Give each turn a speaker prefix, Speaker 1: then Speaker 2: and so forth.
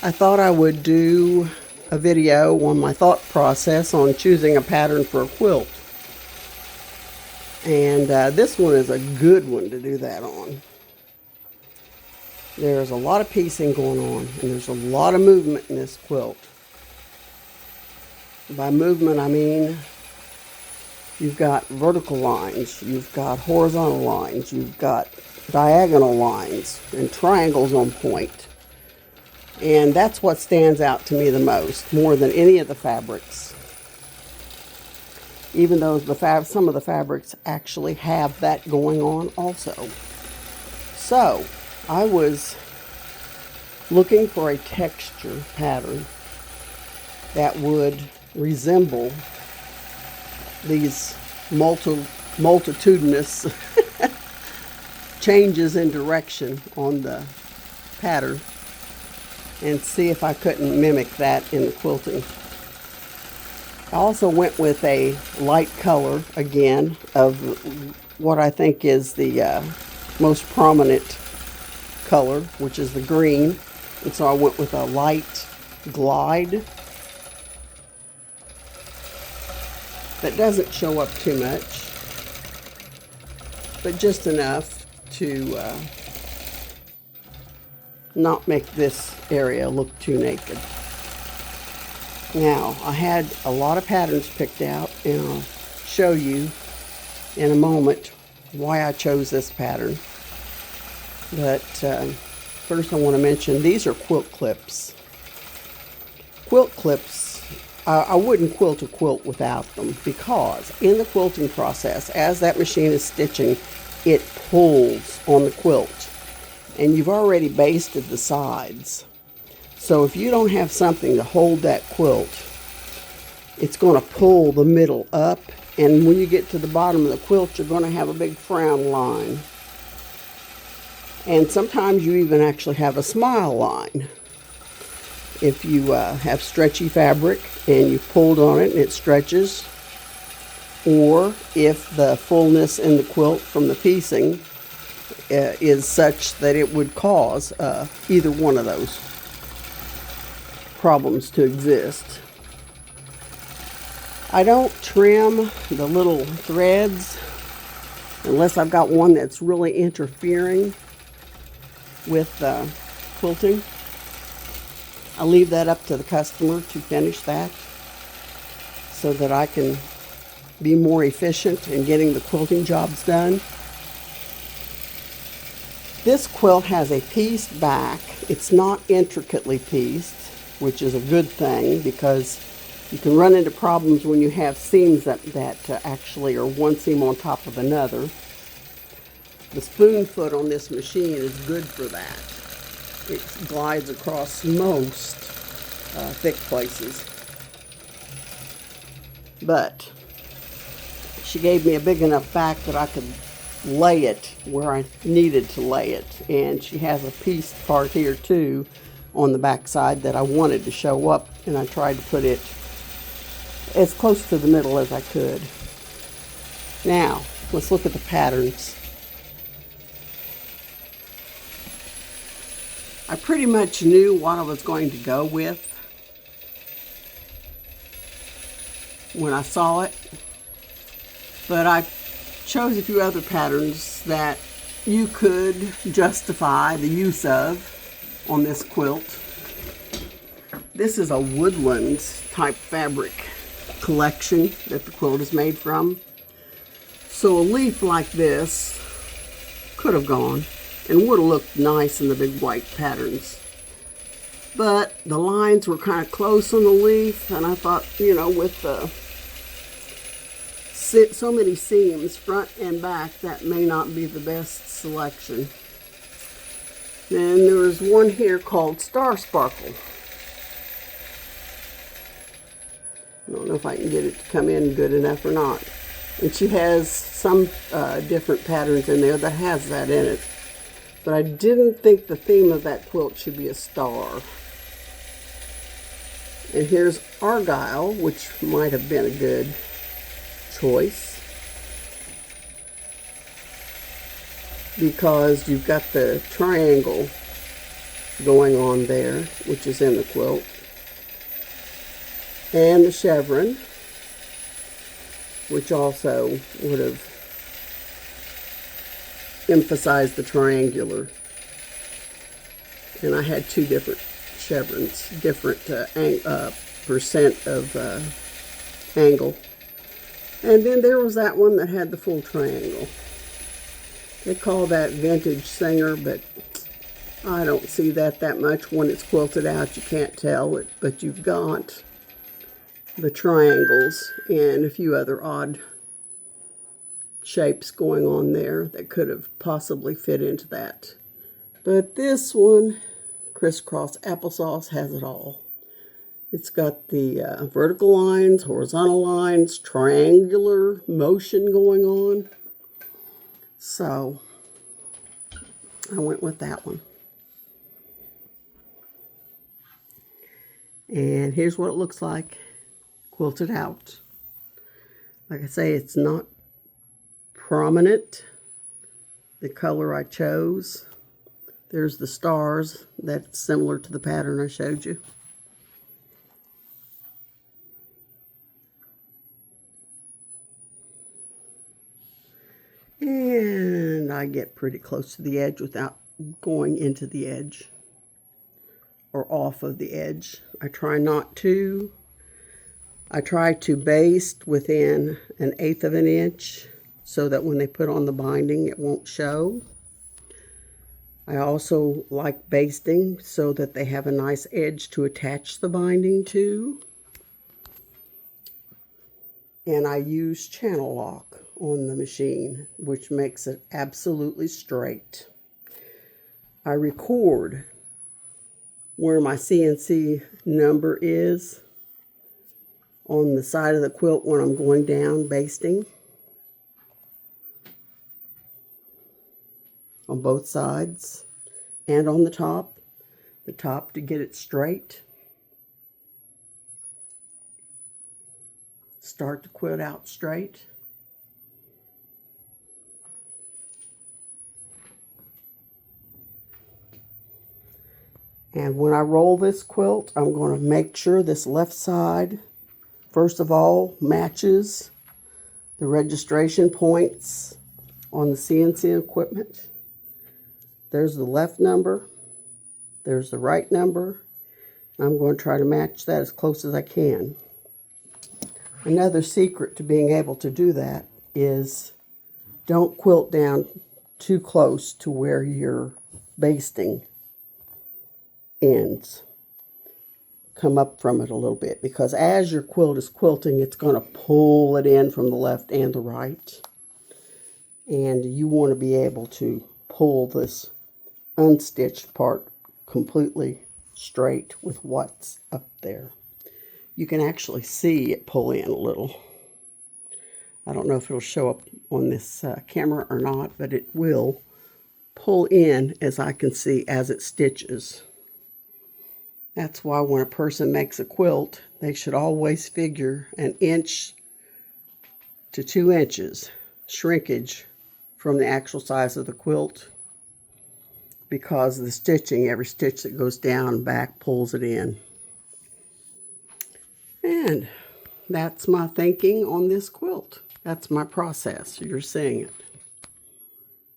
Speaker 1: I thought I would do a video on my thought process on choosing a pattern for a quilt. And this one is a good one to do that on. There's a lot of piecing going on, and there's a lot of movement in this quilt. By movement, I mean you've got vertical lines, you've got horizontal lines, you've got diagonal lines, and triangles on point. And that's what stands out to me the most, more than any of the fabrics. Even though some of the fabrics actually have that going on also. So, I was looking for a texture pattern that would resemble these multitudinous changes in direction on the pattern, and see if I couldn't mimic that in the quilting. I also went with a light color, again, of what I think is the most prominent color, which is the green. And so I went with a light glide that doesn't show up too much, but just enough to not make this area look too naked. Now, I had a lot of patterns picked out, and I'll show you in a moment why I chose this pattern. But first I want to mention these are quilt clips. Quilt clips, I wouldn't quilt a quilt without them, because in the quilting process, as that machine is stitching, it pulls on the quilt. And you've already basted the sides. So if you don't have something to hold that quilt, it's going to pull the middle up, and when you get to the bottom of the quilt, you're going to have a big frown line. And sometimes you even actually have a smile line. If you have stretchy fabric and you've pulled on it and it stretches, or if the fullness in the quilt from the piecing is such that it would cause either one of those problems to exist. I don't trim the little threads unless I've got one that's really interfering with quilting. I leave that up to the customer to finish that so that I can be more efficient in getting the quilting jobs done. This quilt has a pieced back. It's not intricately pieced, which is a good thing, because you can run into problems when you have seams that actually are one seam on top of another. The spoon foot on this machine is good for that. It glides across most thick places. But she gave me a big enough back that I could lay it where I needed to lay it. And she has a pieced part here too on the back side that I wanted to show up, and I tried to put it as close to the middle as I could. Now, let's look at the patterns. I pretty much knew what I was going to go with when I saw it, but I chose a few other patterns that you could justify the use of on this quilt. This is a woodland type fabric collection that the quilt is made from. So a leaf like this could have gone and would have looked nice in the big white patterns. But the lines were kind of close on the leaf, and I thought, you know, with so many seams front and back, that may not be the best selection. Then there was one here called Star Sparkle. I don't know if I can get it to come in good enough or not. And she has some different patterns in there that has that in it. But I didn't think the theme of that quilt should be a star. And here's Argyle, which might have been a good choice, because you've got the triangle going on there, which is in the quilt, and the chevron, which also would have emphasized the triangular. And I had two different chevrons, different percent of angle. And then there was that one that had the full triangle. They call that vintage Singer, but I don't see that much. When it's quilted out, you can't tell it, but you've got the triangles and a few other odd shapes going on there that could have possibly fit into that. But this one, Crisscross Applesauce, has it all. It's got the vertical lines, horizontal lines, triangular motion going on. So I went with that one. And here's what it looks like quilted out. Like I say, it's not prominent, the color I chose. There's the stars. That's similar to the pattern I showed you. And I get pretty close to the edge without going into the edge or off of the edge. I try not to. I try to baste within 1/8 of an inch so that when they put on the binding it won't show. I also like basting so that they have a nice edge to attach the binding to. And I use channel lock on the machine, which makes it absolutely straight. I record where my CNC number is on the side of the quilt when I'm going down basting on both sides and on the top to get it straight. Start the quilt out straight. And when I roll this quilt, I'm going to make sure this left side, first of all, matches the registration points on the CNC equipment. There's the left number, there's the right number. I'm going to try to match that as close as I can. Another secret to being able to do that is don't quilt down too close to where you're basting ends. Come up from it a little bit, because as your quilt is quilting, it's going to pull it in from the left and the right. And you want to be able to pull this unstitched part completely straight with what's up there. You can actually see it pull in a little. I don't know if it'll show up on this camera or not, but it will pull in, as I can see, as it stitches. That's why when a person makes a quilt, they should always figure 1 inch to 2 inches shrinkage from the actual size of the quilt, because the stitching, every stitch that goes down and back pulls it in. And that's my thinking on this quilt. That's my process. You're seeing it.